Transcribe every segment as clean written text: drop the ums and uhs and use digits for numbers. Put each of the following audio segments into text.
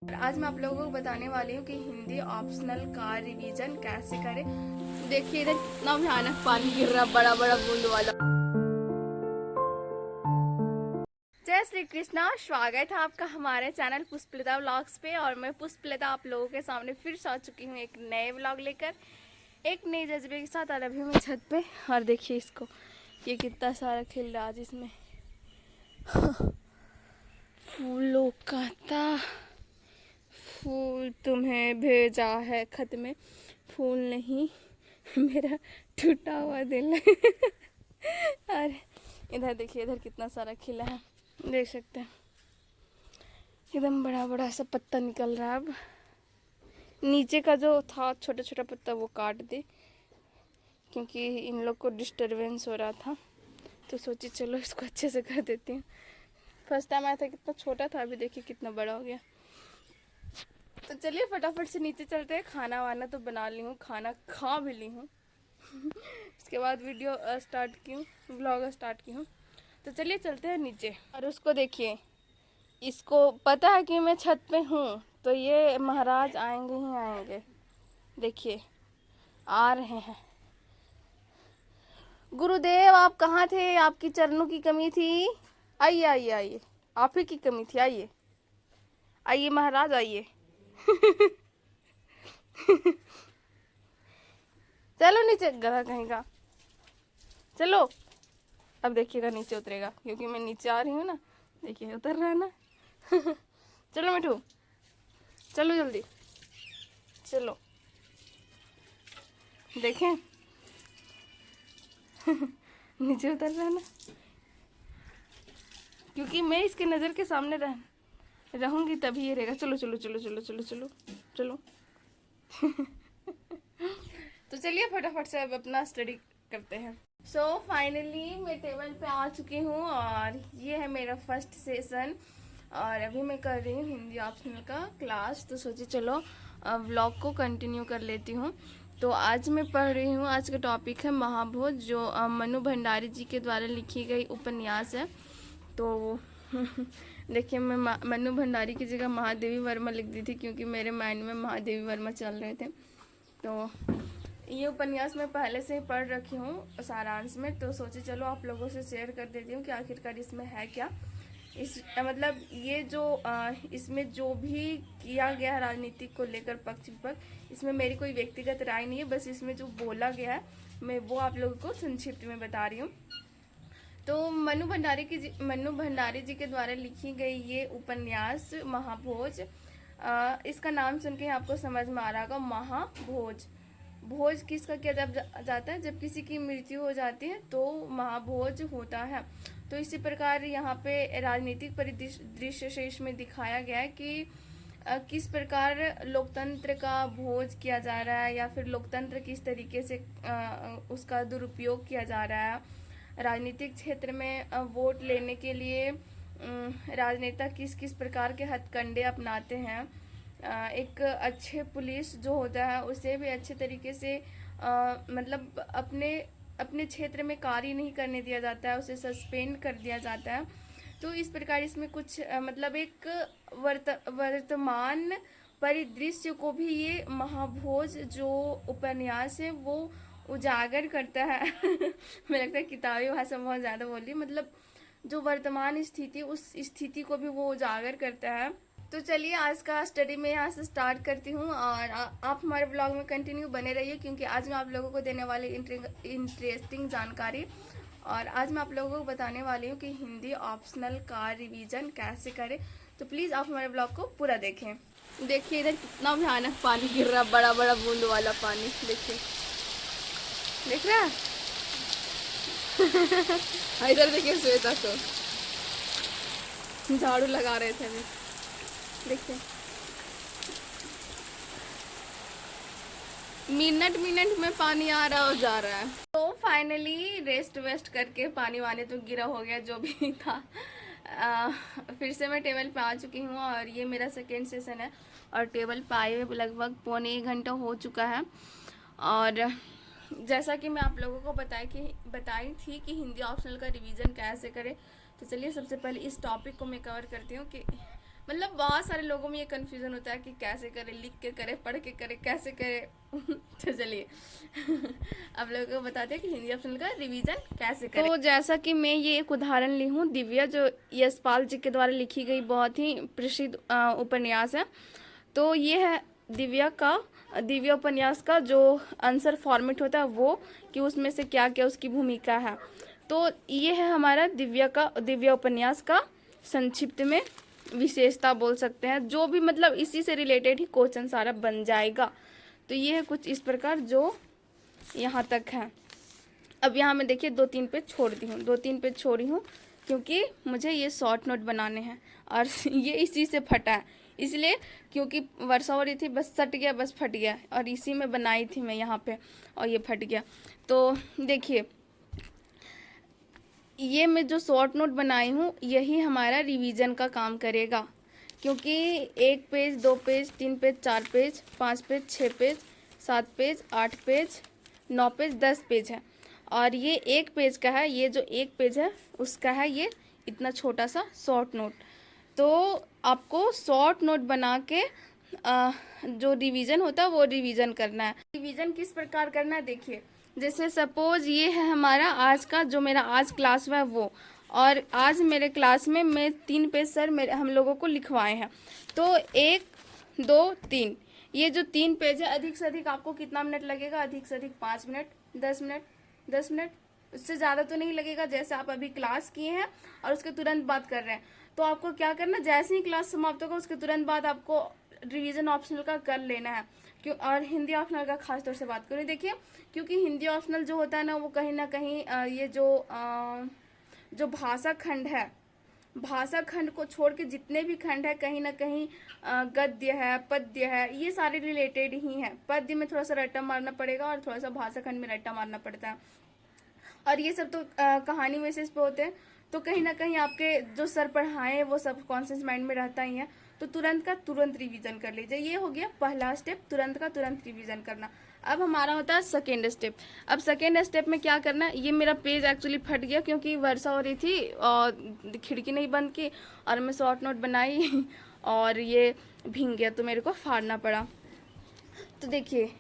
और आज मैं आप लोगों को बताने वाली हूँ कि हिंदी ऑप्शनल का रिवीजन कैसे करें। देखिए इधर कितना भयानक पानी गिर रहा है, बड़ा बड़ा बूंद वाला। जय श्री कृष्णा, स्वागत है आपका हमारे चैनल पुष्पलता व्लॉग्स पे। और मैं पुष्पलता आप लोगों के सामने फिर से आ चुकी हूँ एक नए व्लॉग लेकर, एक नए जज्बे के साथ। और अभी मैं छत पे, और देखिए इसको, ये कितना सारा खिल रहा है जिसमें फूलों का था। फूल तुम्हें भेजा है खत में, फूल नहीं मेरा टूटा हुआ दिल है। और इधर देखिए, इधर कितना सारा खिला है, देख सकते हैं। एकदम बड़ा बड़ा सा पत्ता निकल रहा है। अब नीचे का जो था छोटा छोटा पत्ता वो काट दे, क्योंकि इन लोग को डिस्टरबेंस हो रहा था, तो सोची चलो इसको अच्छे से कर देती हूँ। फर्स्ट टाइम आया था कितना छोटा था, अभी देखिए कितना बड़ा हो गया। तो चलिए फटाफट से नीचे चलते हैं। खाना वाना तो बना ली हूँ, खाना खा भी ली हूँ। उसके बाद वीडियो स्टार्ट की हूँ, व्लॉग स्टार्ट की हूँ। तो चलिए चलते हैं नीचे। और उसको देखिए, इसको पता है कि मैं छत पे हूँ, तो ये महाराज आएंगे ही आएंगे। देखिए आ रहे हैं। गुरुदेव आप कहाँ थे? आपकी चरणों की कमी थी। आइए आइए आइए, आप ही की कमी थी। आइए आइए महाराज आइए। चलो नीचे, गधा कहीं का। चलो, अब देखिएगा नीचे उतरेगा, क्योंकि मैं नीचे आ रही हूँ ना। देखिए उतर रहा है ना। चलो मिठू, चलो जल्दी चलो। देखें नीचे उतर रहा है ना, क्योंकि मैं इसके नज़र के सामने रहूँगी तभी ये रहेगा। चलो चलो चलो चलो चलो चलो चलो। तो चलिए फटाफट से अब अपना स्टडी करते हैं। सो फाइनली मैं टेबल पे आ चुकी हूँ, और ये है मेरा फर्स्ट सेशन। और अभी मैं कर रही हूँ हिंदी ऑप्शनल का क्लास। तो सोची चलो व्लॉग को कंटिन्यू कर लेती हूँ। तो आज मैं पढ़ रही हूँ, आज का टॉपिक है महाभोज, जो मनु भंडारी जी के द्वारा लिखी गई उपन्यास है। तो देखिए, मैं मनु भंडारी की जगह महादेवी वर्मा लिख दी थी, क्योंकि मेरे माइंड में महादेवी वर्मा चल रहे थे। तो ये उपन्यास मैं पहले से ही पढ़ रखी हूँ सारांश में, तो सोचे चलो आप लोगों से शेयर कर देती हूँ कि आखिरकार इसमें है क्या। इस मतलब ये जो इसमें जो भी किया गया है राजनीतिक को लेकर पक्ष विपक्ष, इसमें मेरी कोई व्यक्तिगत राय नहीं है। बस इसमें जो बोला गया है मैं वो आप लोगों को संक्षिप्त में बता रही हूँ। तो मनु भंडारी जी के द्वारा लिखी गई ये उपन्यास महाभोज, इसका नाम सुन के आपको समझ में आ रहा होगा, महाभोज। भोज किसका किया जाता है? जब किसी की मृत्यु हो जाती है तो महाभोज होता है। तो इसी प्रकार यहाँ पे राजनीतिक परिदृश्य से इसमें दिखाया गया है कि किस प्रकार लोकतंत्र का भोज किया जा रहा है, या फिर लोकतंत्र किस तरीके से उसका दुरुपयोग किया जा रहा है। राजनीतिक क्षेत्र में वोट लेने के लिए राजनेता किस किस प्रकार के हथकंडे अपनाते हैं। एक अच्छे पुलिस जो होता है उसे भी अच्छे तरीके से मतलब अपने अपने क्षेत्र में कार्य नहीं करने दिया जाता है, उसे सस्पेंड कर दिया जाता है। तो इस प्रकार इसमें कुछ मतलब एक वर्तमान परिदृश्य को भी ये महाभोज जो उपन्यास है वो उजागर करता है। मुझे लगता है किताबी भाषा बहुत ज़्यादा बोल रही, मतलब जो वर्तमान स्थिति, उस स्थिति को भी वो उजागर करता है। तो चलिए आज का स्टडी मैं यहाँ से स्टार्ट करती हूँ, और आप हमारे ब्लॉग में कंटिन्यू बने रहिए, क्योंकि आज मैं आप लोगों को देने वाली इंटरेस्टिंग जानकारी। और आज मैं आप लोगों को बताने वाली हूँ कि हिंदी ऑप्शनल का रिवीजन कैसे करें। तो प्लीज़ आप हमारे ब्लॉग को पूरा देखें। देखिए इधर कितना भयानक पानी गिर रहा है, बड़ा बड़ा बूंद वाला पानी। देखिए, देख रहा है? इधर देखिए श्वेता को झाड़ू लगा रहे थे अभी, देखिए मिनट मिनट में पानी आ रहा और जा रहा है। तो फाइनली रेस्ट वेस्ट करके पानी वानी तो गिरा हो गया जो भी था। फिर से मैं टेबल पे आ चुकी हूँ, और ये मेरा सेकेंड सेशन है। और टेबल पे आए हुए लगभग पौने 1 घंटा हो चुका है। और जैसा कि मैं आप लोगों को बताई थी कि हिंदी ऑप्शनल का रिवीजन कैसे करें। तो चलिए सबसे पहले इस टॉपिक को मैं कवर करती हूँ कि मतलब बहुत सारे लोगों में ये कंफ्यूजन होता है कि कैसे करे, लिख के करे, पढ़ के करे, कैसे करे। तो चलिए आप लोगों को बताते हैं कि हिंदी ऑप्शनल का रिवीजन कैसे करें। तो जैसा कि मैं ये एक उदाहरण ली हूँ, दिव्या जो यशपाल जी के द्वारा लिखी गई बहुत ही प्रसिद्ध उपन्यास है। तो ये है दिव्या उपन्यास का जो आंसर फॉर्मेट होता है वो, कि उसमें से क्या क्या उसकी भूमिका है। तो ये है हमारा दिव्या उपन्यास का संक्षिप्त में विशेषता बोल सकते हैं, जो भी मतलब इसी से रिलेटेड ही क्वेश्चन सारा बन जाएगा। तो ये है कुछ इस प्रकार जो यहाँ तक है। अब यहाँ मैं देखिए 2-3 पेज छोड़ दी हूँ, 2-3 पेज छोड़ी हूँ क्योंकि मुझे ये शॉर्ट नोट बनाने हैं और ये इसी से फटा है, इसलिए क्योंकि वर्षा हो रही थी, बस सट गया, बस फट गया, और इसी में बनाई थी मैं यहाँ पे और ये फट गया। तो देखिए ये मैं जो शॉर्ट नोट बनाई हूँ यही हमारा रिवीजन का काम करेगा, क्योंकि 1 page, 2 page, 3 page, 4 page, 5 page, 6 page, 7 page, 8 page, 9 page, 10 page है, और ये 1 पेज का है। ये जो 1 पेज है उसका है ये इतना छोटा सा शॉर्ट नोट। तो आपको शॉर्ट नोट बना के जो रिवीजन होता है वो रिवीजन करना है। रिवीजन किस प्रकार करना है देखिए, जैसे सपोज ये है हमारा आज का जो मेरा आज क्लास हुआ है वो, और आज मेरे क्लास में मैं 3 पेज सर हम लोगों को लिखवाए हैं। तो 1, 2, 3, ये जो 3 पेज है, अधिक से अधिक आपको कितना मिनट लगेगा? अधिक से अधिक 5 मिनट, 10 मिनट, 10 मिनट, उससे ज़्यादा तो नहीं लगेगा। जैसे आप अभी क्लास किए हैं और उसके तुरंत बाद कर रहे हैं, तो आपको क्या करना, जैसे ही क्लास समाप्त होगा उसके तुरंत बाद आपको रिवीजन ऑप्शनल का कर लेना है। क्यों? और हिंदी ऑप्शनल का खास तौर से बात करूँ, देखिए क्योंकि हिंदी ऑप्शनल जो होता है ना वो कहीं ना कहीं ये जो भाषा खंड है, भाषा खंड को छोड़ के जितने भी खंड है कहीं ना कहीं गद्य है, पद्य है, ये सारे रिलेटेड ही हैं। पद्य में थोड़ा सा रट्टा मारना पड़ेगा और थोड़ा सा भाषा खंड में रट्टा मारना पड़ता है, और ये सब तो कहानी बेसिस पे होते हैं। तो कहीं ना कहीं आपके जो सर पढ़ाए वो सब कॉन्शियस माइंड में रहता ही है। तो तुरंत का तुरंत रिवीजन कर लीजिए। ये हो गया पहला स्टेप, तुरंत का तुरंत रिवीजन करना। अब हमारा होता है सेकेंड स्टेप। अब सेकेंड स्टेप में क्या करना है, ये मेरा पेज एक्चुअली फट गया क्योंकि वर्षा हो रही थी और खिड़की नहीं बंद की और मैं शॉर्ट नोट बनाई और ये भीग गया तो मेरे को फाड़ना पड़ा। तो देखिए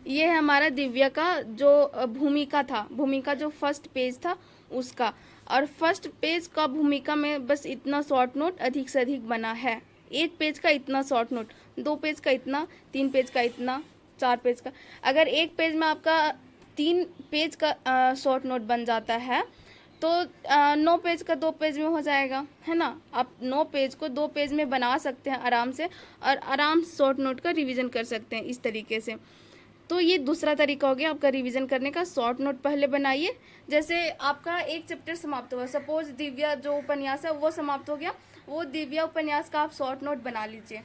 ये है हमारा दिव्या का जो भूमिका था, भूमिका जो फर्स्ट पेज था उसका, और फर्स्ट पेज का भूमिका में बस इतना शॉर्ट नोट अधिक से अधिक बना है। 1 पेज का इतना शॉर्ट नोट, 2 पेज का इतना, 3 पेज का इतना, 4 पेज का। अगर 1 पेज में आपका 3 पेज का शॉर्ट नोट बन जाता है तो 9 पेज का 2 पेज में हो जाएगा, है ना। आप 9 पेज को 2 पेज में बना सकते हैं आराम से, और आराम से शॉर्ट नोट का रिवीजन कर सकते हैं इस तरीके से। तो ये दूसरा तरीका हो गया आपका रिवीजन करने का। शॉर्ट नोट पहले बनाइए। जैसे आपका एक चैप्टर समाप्त हुआ, सपोज दिव्या जो उपन्यास है वो समाप्त हो गया, वो दिव्या उपन्यास का आप शॉर्ट नोट बना लीजिए।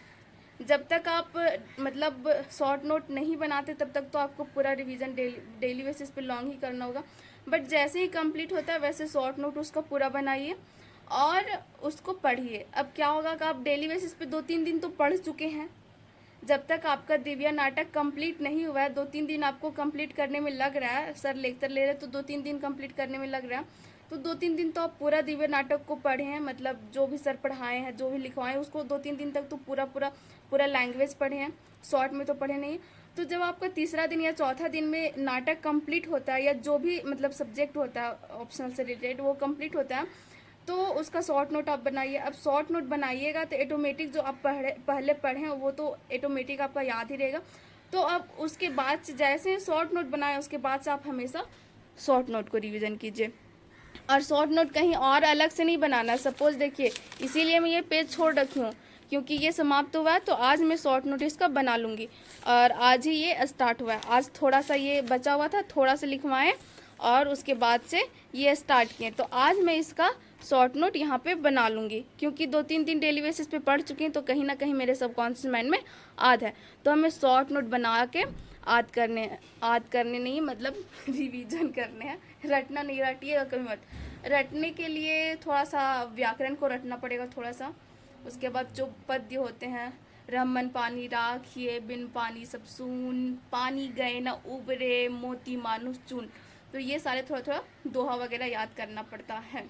जब तक आप मतलब शॉर्ट नोट नहीं बनाते तब तक तो आपको पूरा रिवीजन डेली बेसिस पे लॉन्ग ही करना होगा, बट जैसे ही कंप्लीट होता है वैसे शॉर्ट नोट उसका पूरा बनाइए और उसको पढ़िए। अब क्या होगा कि आप डेली बेसिस पे 2-3 दिन तो पढ़ चुके हैं। जब तक आपका दिव्या नाटक कंप्लीट नहीं हुआ है, 2-3 दिन आपको कंप्लीट करने में लग रहा है, सर लेक्चर ले रहे हैं तो 2-3 दिन कंप्लीट करने में लग रहा है, तो 2-3 दिन तो आप पूरा दिव्या नाटक को पढ़े हैं, मतलब जो भी सर पढ़ाए हैं, जो भी लिखवाए हैं उसको 2-3 दिन तक तो पूरा लैंग्वेज पढ़े हैं, शॉर्ट में तो पढ़े नहीं। तो जब आपका तीसरा दिन या चौथा दिन में नाटक कंप्लीट होता है, या जो भी मतलब सब्जेक्ट होता है ऑप्शनल से रिलेटेड वो कंप्लीट होता है, तो उसका शॉर्ट नोट आप बनाइए। अब शॉर्ट नोट बनाइएगा तो ऑटोमेटिक जो आप पहले पढ़े हैं वो तो ऑटोमेटिक आपका याद ही रहेगा। तो अब उसके बाद से जैसे शॉर्ट नोट बनाए उसके बाद से आप हमेशा शॉर्ट नोट को रिवीजन कीजिए, और शॉर्ट नोट कहीं और अलग से नहीं बनाना। सपोज देखिए इसीलिए मैं ये पेज छोड़ रखी हूँ क्योंकि ये समाप्त हुआ है, तो आज मैं शॉर्ट नोट इसका बना लूँगी, और आज ही ये स्टार्ट हुआ है। आज थोड़ा सा ये बचा हुआ था, थोड़ा सा लिखवाएं और उसके बाद से ये स्टार्ट किए, तो आज मैं इसका शॉर्ट नोट यहाँ पे बना लूँगी क्योंकि 2-3 दिन डेली बेसिस पे पढ़ चुकी हैं, तो कहीं ना कहीं मेरे सबकॉन्शियस माइंड में याद है। तो हमें शॉर्ट नोट बना के याद करने नहीं मतलब रिवीजन करने हैं। रटना नहीं, रटिएगा कभी मत। रटने के लिए थोड़ा सा व्याकरण को रटना पड़ेगा थोड़ा सा। उसके बाद जो पद्य होते हैं, रमन पानी राखिए बिन पानी सब सून, पानी गए न उबरे मोती मानुष चून, तो ये सारे थोड़ा थोड़ा दोहा वगैरह याद करना पड़ता है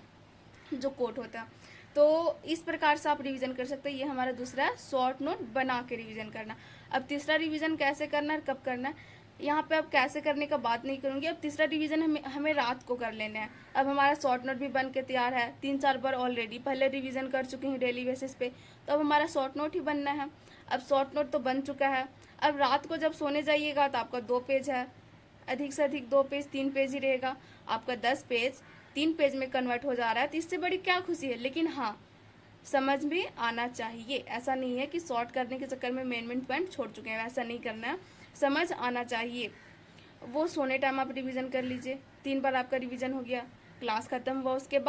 जो कोट होता है। तो इस प्रकार से आप रिवीजन कर सकते हैं। ये हमारा दूसरा शॉर्ट नोट बना के रिवीजन करना। अब तीसरा रिवीजन कैसे करना है, कब करना है, यहाँ पे अब कैसे करने का बात नहीं करूँगी। अब तीसरा रिवीजन हमें रात को कर लेना है। अब हमारा शॉर्ट नोट भी बन के तैयार है, 3-4 बार ऑलरेडी पहले रिवीजन कर चुकी हूँ डेली बेसिस पे, तो अब हमारा शॉर्ट नोट ही बनना है। अब शॉर्ट नोट तो बन चुका है। अब रात को जब सोने जाइएगा तो आपका 2 पेज है, अधिक से अधिक 2 पेज, 3 पेज ही रहेगा। आपका 10 पेज 3 पेज में कन्वर्ट हो जा रहा है, तो इससे बड़ी क्या खुशी है। लेकिन हाँ, समझ में आना चाहिए। ऐसा नहीं है कि शॉर्ट करने के चक्कर में मेन पॉइंट छोड़ चुके हैं, ऐसा नहीं करना है, समझ आना चाहिए। वो सोने टाइम आप रिवीजन कर लीजिए, 3 बार आपका रिवीजन हो गया। क्लास ख़त्म हुआ उसके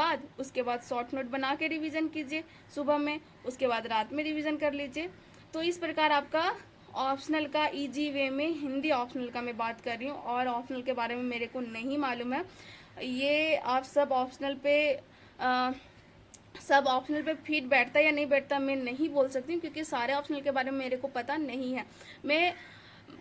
बाद शॉर्ट नोट बना के रिवीजन कीजिए सुबह में, उसके बाद रात में रिवीजन कर लीजिए। तो इस प्रकार आपका ऑप्शनल का ईजी वे में, हिंदी ऑप्शनल का मैं बात कर रही हूँ, और ऑप्शनल के बारे में मेरे को नहीं मालूम है। ये आप सब ऑप्शनल पे फिट बैठता या नहीं बैठता मैं नहीं बोल सकती हूँ, क्योंकि सारे ऑप्शनल के बारे में मेरे को पता नहीं है। मैं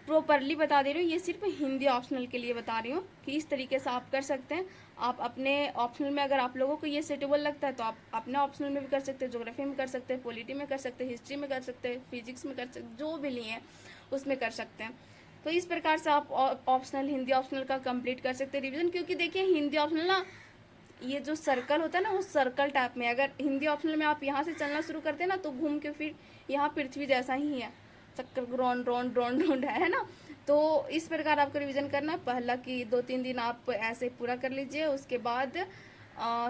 प्रॉपरली बता दे रही हूँ, ये सिर्फ हिंदी ऑप्शनल के लिए बता रही हूँ कि इस तरीके से आप कर सकते हैं। आप अपने ऑप्शनल में, अगर आप लोगों को ये सूटेबल लगता है तो आप अपने ऑप्शनल में भी कर सकते हैं, ज्योग्राफी में कर सकते हैं, पॉलिटी में कर सकते हैं, हिस्ट्री में कर सकते हैं, फिजिक्स में कर सकते हैं, जो भी लिए हैं उसमें कर सकते हैं। तो इस प्रकार से आप ऑप्शनल, हिंदी ऑप्शनल का कंप्लीट कर सकते हैं रिविजन। क्योंकि देखिए हिंदी ऑप्शनल ना, ये जो सर्कल होता है ना, वो सर्कल टाइप में, अगर हिंदी ऑप्शनल में आप यहाँ से चलना शुरू करते हैं ना, तो घूम के फिर यहाँ पृथ्वी जैसा ही है, चक्कर राउंड राउंड राउंड राउंड है ना। तो इस प्रकार आपको रिवीजन करना है। पहला कि 2-3 दिन आप ऐसे पूरा कर लीजिए, उसके बाद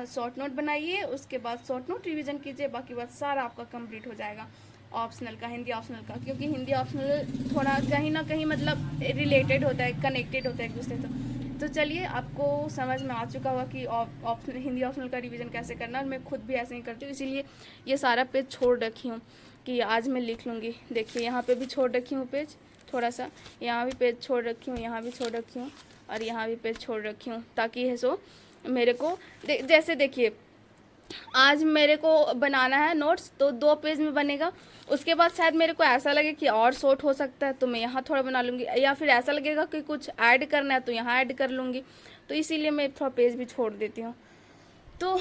शॉर्ट नोट बनाइए, उसके बाद शॉर्ट नोट रिवीजन कीजिए, बाकी बात सारा आपका कंप्लीट हो जाएगा ऑप्शनल का, हिंदी ऑप्शनल का। क्योंकि हिंदी ऑप्शनल थोड़ा कहीं ना कहीं मतलब रिलेटेड होता है, कनेक्टेड होता है एक दूसरे से। तो चलिए, आपको समझ में आ चुका होगा कि ऑप्शनल, हिंदी ऑप्शनल का रिवीजन कैसे करना है। और मैं खुद भी ऐसे ही करती हूँ, इसीलिए ये सारा पेज छोड़ रखी हूँ कि आज मैं लिख लूँगी। देखिए यहाँ पे भी छोड़ रखी हूँ पेज थोड़ा सा, यहाँ भी पेज छोड़ रखी हूँ, यहाँ भी छोड़ रखी हूँ, और यहाँ भी पेज छोड़ रखी हूँ, ताकि है सो मेरे को जैसे देखिए आज मेरे को बनाना है नोट्स, तो 2 पेज में बनेगा। उसके बाद शायद मेरे को ऐसा लगे कि और शॉर्ट हो सकता है, तो मैं यहाँ थोड़ा बना लूँगी, या फिर ऐसा लगेगा कि कुछ ऐड करना है तो यहाँ ऐड कर लूँगी। तो इसीलिए मैं थोड़ा पेज भी छोड़ देती हूँ। तो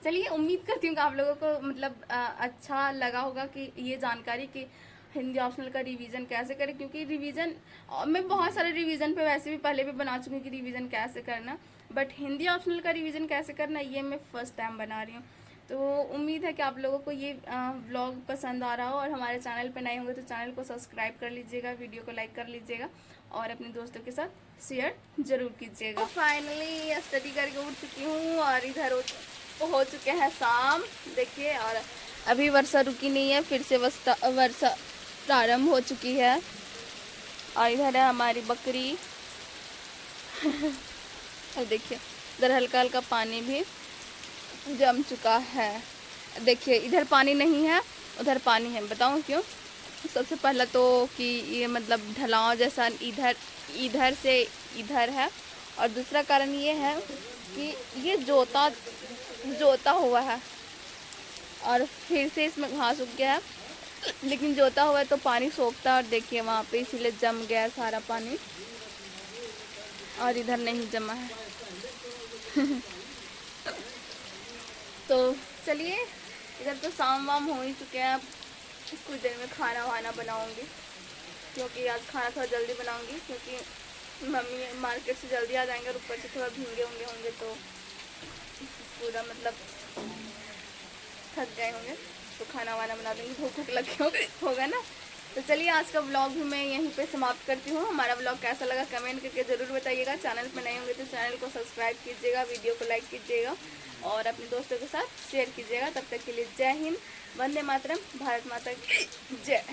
चलिए, उम्मीद करती हूँ कि आप लोगों को मतलब अच्छा लगा होगा कि ये जानकारी कि हिंदी ऑप्शनल का रिवीजन कैसे करें। क्योंकि रिवीजन मैं बहुत सारे रिवीजन पे वैसे भी पहले भी बना चुकी हूँ कि रिवीजन कैसे करना, बट हिंदी ऑप्शनल का रिवीजन कैसे करना ये मैं फर्स्ट टाइम बना रही हूँ। तो उम्मीद है कि आप लोगों को ये व्लॉग पसंद आ रहा हो, और हमारे चैनल पे नए होंगे तो चैनल को सब्सक्राइब कर लीजिएगा, वीडियो को लाइक कर लीजिएगा, और अपने दोस्तों के साथ शेयर जरूर कीजिएगा। फाइनली स्टडी करके उठ चुकी हूँ, और इधर हो चुके हैं शाम, देखिए। और अभी वर्षा रुकी नहीं है, फिर से वर्षा प्रारंभ हो चुकी है। और इधर है हमारी बकरी और देखिए इधर हल्का हल्का पानी भी जम चुका है। देखिए इधर पानी नहीं है, उधर पानी है। बताऊं क्यों? सबसे पहला तो कि ये मतलब ढलाव जैसा इधर से इधर है, और दूसरा कारण ये है कि ये जोता हुआ है, और फिर से इसमें घास उग गया है, लेकिन जोता हुआ है तो पानी सोखता है। और देखिए वहाँ पे इसीलिए जम गया है सारा पानी, और इधर नहीं जमा है तो चलिए, इधर तो शाम वाम हो ही चुके हैं। अब कुछ देर में खाना वाना बनाऊंगी, क्योंकि आज खाना थोड़ा जल्दी बनाऊंगी, क्योंकि मम्मी मार्केट से जल्दी आ जाएंगे, और ऊपर से थोड़ा भीगे होंगे तो पूरा मतलब थक गए होंगे, तो खाना वाना बना देंगे, भूख लगे होगा ना। तो चलिए, आज का व्लॉग भी मैं यहीं पे समाप्त करती हूँ। हमारा व्लॉग कैसा लगा कमेंट करके ज़रूर बताइएगा। चैनल पे नए होंगे तो चैनल को सब्सक्राइब कीजिएगा, वीडियो को लाइक कीजिएगा, और अपने दोस्तों के साथ शेयर कीजिएगा। तब तक के लिए जय हिंद, वंदे मातरम, भारत माता की जय।